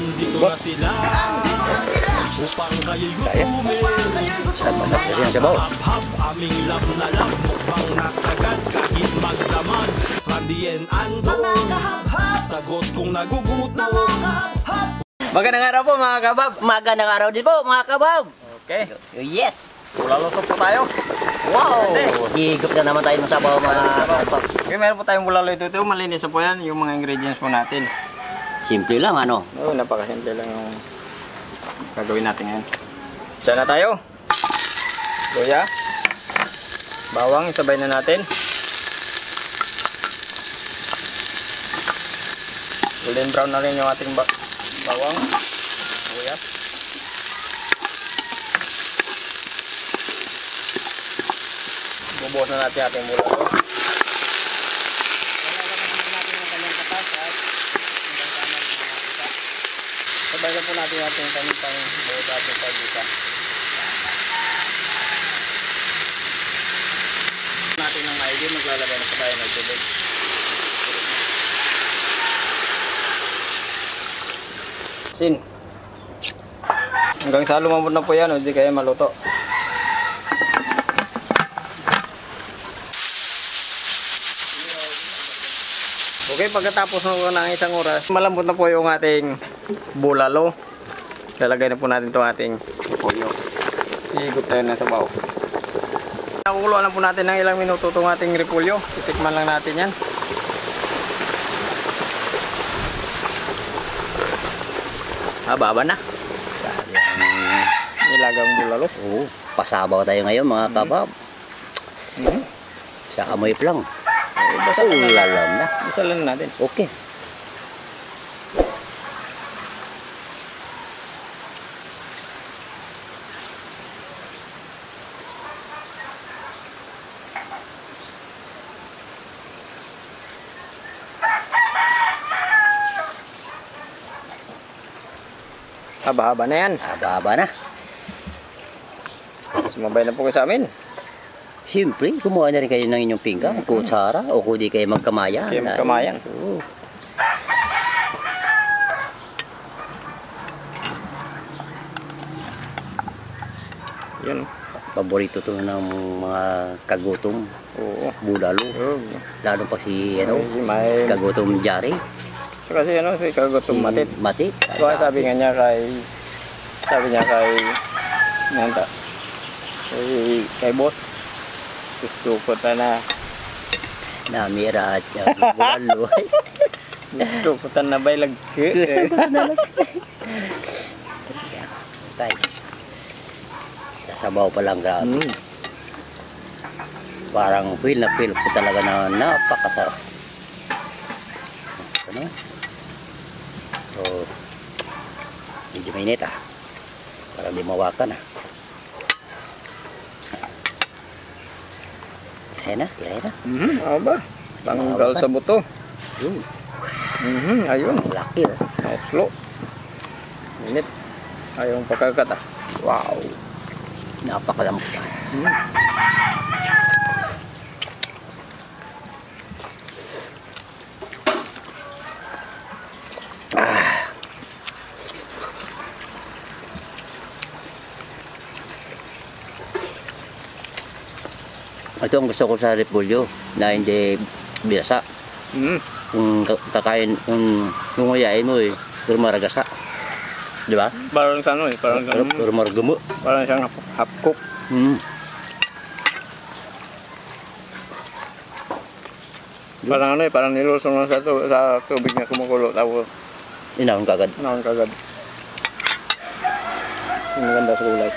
Andito na sila upang kayo'y gutumin. Saan masarap kasi ang sabaw? Hap-hap, aming lap na lap, mukhang nasagad kahit magdaman. Randy and Ando, sagot kong nagugutom. Magandang araw po mga kabab. Magandang araw din po mga kabab. Okay, Yes. bulalusok po tayo. Wow. Higop na naman tayo ng sabaw mga kabab. Okay, meron po tayong bulalo ito. Malinis na po yan yung mga ingredients po natin. Simple lang ano. Oo, napakasimple lang yung gagawin natin ngayon. Diyan na tayo. Luya. Bawang, isabay na natin. Golden brown na rin yung ating bawang. Luya. Bubuhos na natin ating bulalo. Sabayan po natin ating kanitang buhos ating pagkita. Natin ng maigi, maglalagay na po tayo ng tubig. Sin. Hanggang sa lumambot na po yan, hindi kaya maluto. Okay, pagkatapos ng isang oras, malambot na po yung ating bulalo. Lalagay na po natin itong ating repolyo. Higop tayo na sabaw. Nakukuluan lang po natin ng ilang minuto itong ating repolyo. Titikman lang natin yan. Baba na. Nilagang bulalo. Oo, pasabaw tayo ngayon mga kabab. Sa amoy lang. Lalam na. Isa lang natin. Okay. Haba-haba na yan. Baba na. Sumabay na po kayo sa amin. Siyempre, kumuha na rin kayo ng inyong pinggan, kutsara, o kung di kayo magkamayan. Kayo magkamayan. Oo. Yun. Paborito to ng mga kagutom. Oo. Bulalo. Oo. Lalo pa si May kagutom Jari. so kasi si kagutom matit. Matit. So, sabi niya kay nanta. Kay boss. Gusto ko na Namira at bulalo. gusto ko na bay lagi. Gusto ko na Tay. Sasabaw pa lang grabe. Parang feel ko talaga na napakasarap. Ano? So, medyo mainit parang di mawakan Kaya na. Ano ba? Tanggal sa buto. Ayun. Laki Slow. Minit. Ayun pagkakat Wow. Napakalamot. Ito ang gusto ko sa repolyo na hindi biasa. Kung kakain, kung nguyain mo pero maragasa. Di ba? Parang sa Pero margumo. parang siyang half cook. Parang parang nilusong lang sa tubig na kumukulo tapos Inahon kagad. naon kagad. Ang maganda sa kulay.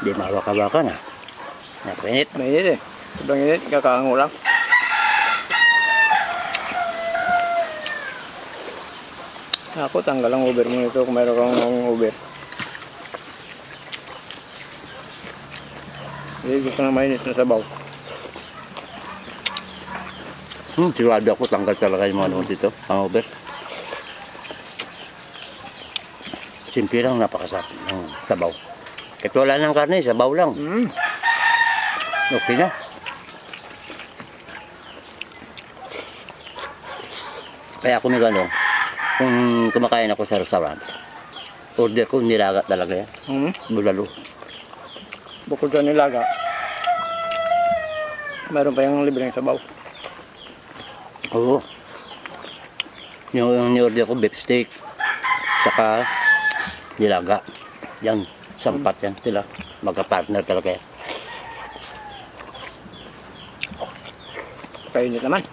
Di mawaka-waka na. Napainit. Mainit Sobrang init, kakaango lang. Ako, tanggal ang Uber mo ito kung mayroon kang Uber. Hindi, gusto na mainit na sabaw. Sigurado ako tanggal talaga yung mga naman dito. Ang over. Simple lang, napakasarap ng sabaw. Kahit wala ng karne, sabaw lang. Okay na. Kaya ako nagano, kung kumakain ako sa restaurant, order ko nilaga talaga yan. Bulalo. Bukod sa nilaga, meron pa yung libreng sabaw. Oo. Yung ni-order ko, beef steak. Saka nilaga. Yan, sampat yan sila. Magka-partner talaga yan. Kainit naman.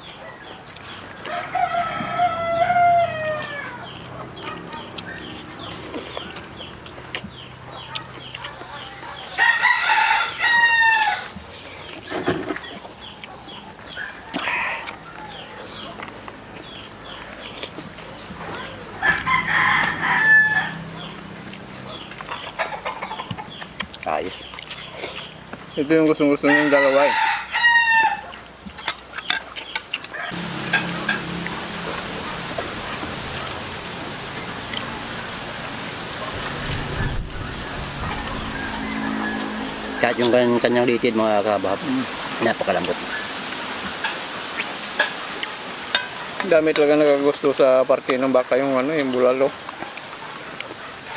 Ayos. Ito yung gustong-gusto niyong dalawa eh. Kahit yung kanyang litid mga kabahab, napakalambot. Dami talaga nagagusto sa parte ng baka yung ano, yung bulalo.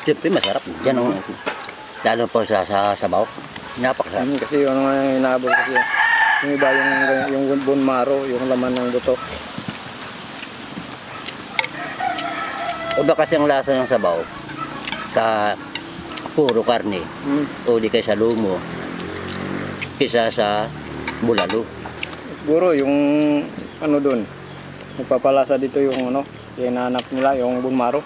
Siyempre masarap. Yan ang, lalo po sa sabaw. Napakasarap. Kasi yung ano nga yung inaabot kasi yung iba yung bone marrow, yung laman ng buto. Iba kasi ang lasa ng sabaw sa puro karne. O di kay sa lumo. Kisa sa bulalo. Siguro yung ano dun, nagpapalasa dito yung ano, yung hinahanap nila, yung bone marrow.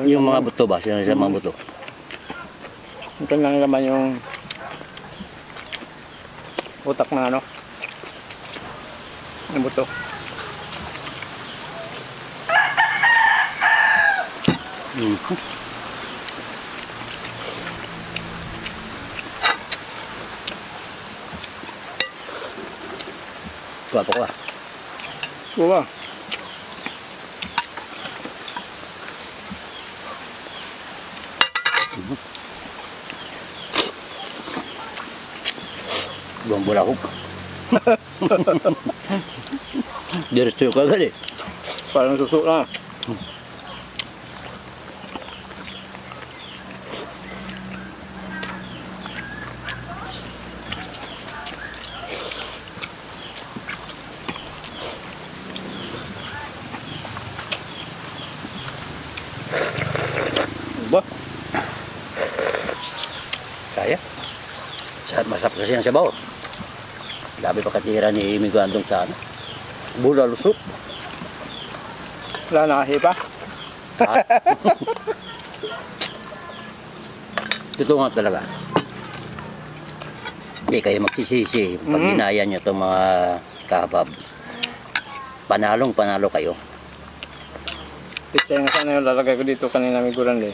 Yung mga buto ba? Sino sa mga buto? Ito lang naman yung utak na ano, yung buto. Guwapo ko ah. Buwa. Buang bola ko. Diretso ka gali. Parang suso na. Ba? Kaya. Masarap kasi ang sabaw. Labi pa katira ni Miguandong sa ano. Bulalo soup. Wala nakahipa. Totoo nga talaga. Hindi kayo magsisisi pag ginaya nyo itong mga kabab. Panalo kayo. Pichay na sana yung lalagay ko dito kanina may gulande.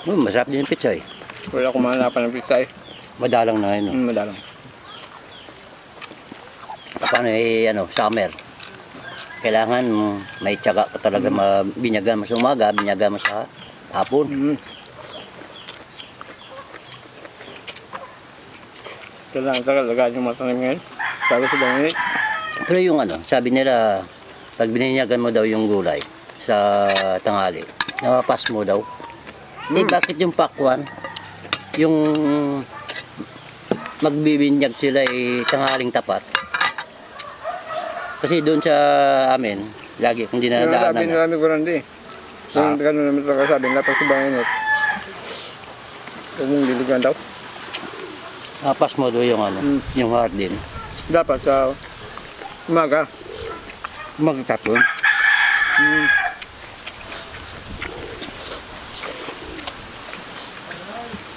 Masarap din yung pizza eh. Wala akong mahanapan ng pichay. Madalang na yun. Madalang. Paano summer. Kailangan may tiyaga ka talaga binyagan mo sa umaga, binyagan mo sa hapon. Kailangan sa kalagayan yung matanim ngayon. Sabi sa bangin. Pero yung sabi nila, pag bininyagan mo daw yung gulay sa tanghali, napapas mo daw. Bakit yung pakwan, yung magbibinyag sila tanghaling tapat? Kasi doon sa amin, lagi kung dinadaanan. Sabi nila may gulande. Yung gano'n naman talaga sabi nila pag sa bangin. Huwag mong diligan daw. Napapas mo daw yung yung hardin. Dapat sa umaga. Magtatapon.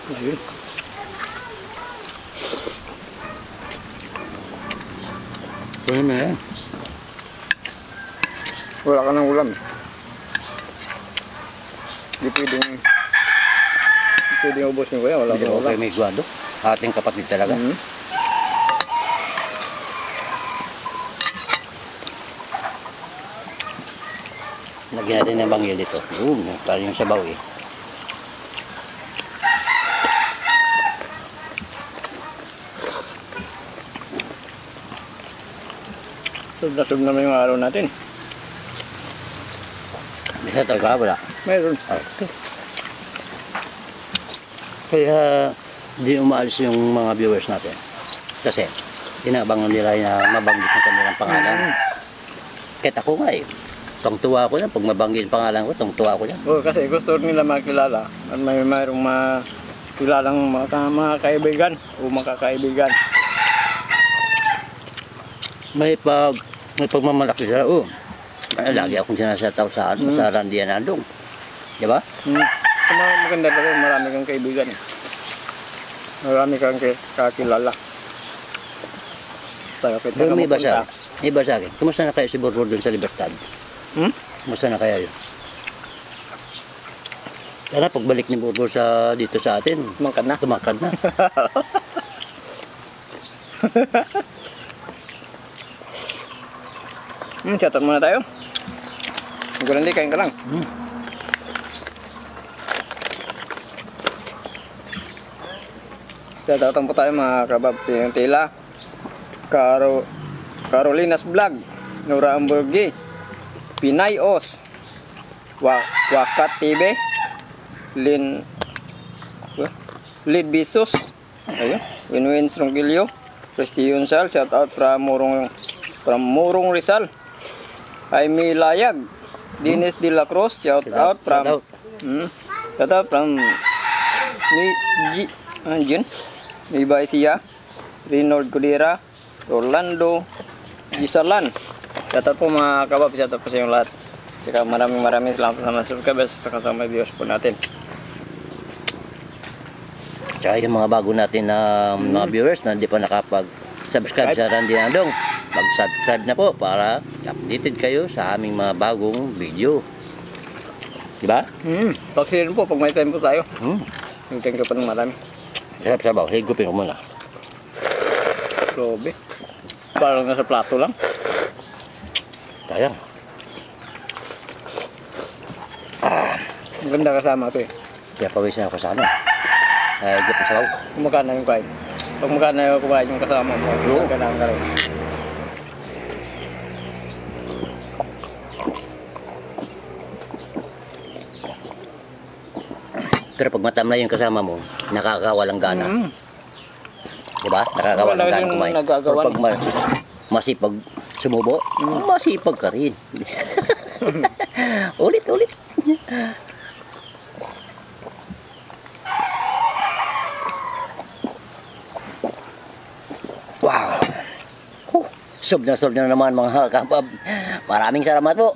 Ayun. Pwede mo yan. Wala ka ng ulam. Hindi pwedeng ubusin ko yan. Wala Hindi kang ko ulam. kay Miguando. Ating kapatid talaga. Lagyan natin ng bangil dito. Para yung sabaw eh. Sub naman yung araw natin. Bisa talaga wala. Meron. Okay. Kaya di umaalis yung mga viewers natin. Kasi inabangan nila na mabanggit ng kanilang pangalan. Kahit ako nga eh. Tungtuwa ko yan. Pag mabanggit ang pangalan ko, tungtuwa ko yan. Kasi gusto nila makilala at mayroong makilalang mga kaibigan o makakaibigan. May pagmamalaki sila. Lagi akong sinasataw sa Randian Andong. Di ba? Maganda talaga, marami kang kaibigan. Marami kang kakilala. Pero may iba sa akin. Kumusta na kayo si Borbor dun sa Libertad? Kumusta na kaya yun? Sana pagbalik ni Borbor dito sa atin, tumangkad na. Shoutout muna tayo. Magulandi, kain ka lang. Shoutout po tayo mga kabab. Tila, Carolina's Vlog, Nora Amburgi, Pinay Os, Wakat TV, Lid Bisos, Winwin Strongilio, Prestion Sal, shoutout from Murong Rizal, Jaime Layag, Dennis De La Cruz, shoutout from Jin, Iba Isia, Reynold Cudera, Orlando Gisalan. Shoutout po mga kabab, shoutout po sa inyong lahat. Saka maraming salamat sa mga subscribers sa kasama videos po natin. Tsaka yung mga bago natin na mga viewers na hindi pa nakapag-subscribe sa Randian Andong, mag-subscribe na po para updated kayo sa aming mga bagong video. Diba? Pag-share po pag may time po tayo. Thank you po ng marami. Sabaw, higupin ko muna. Grabe. Parang nasa plato lang. Sayang. Ang ganda kasama ito eh. Kaya pawis na ako sa ano. Higupin sa sabaw. Kumakain na yung kain. Pag kumakain na yung kasama mo, kailangan ka rin. Pero pag matamlay yung kasama mo, nakakawalang gana. Diba? Nakakawalang gana kumain. Pero pag masipag sumubo, masipag ka rin. Ulit. Wow! Sob na naman mga kapab. Maraming salamat po.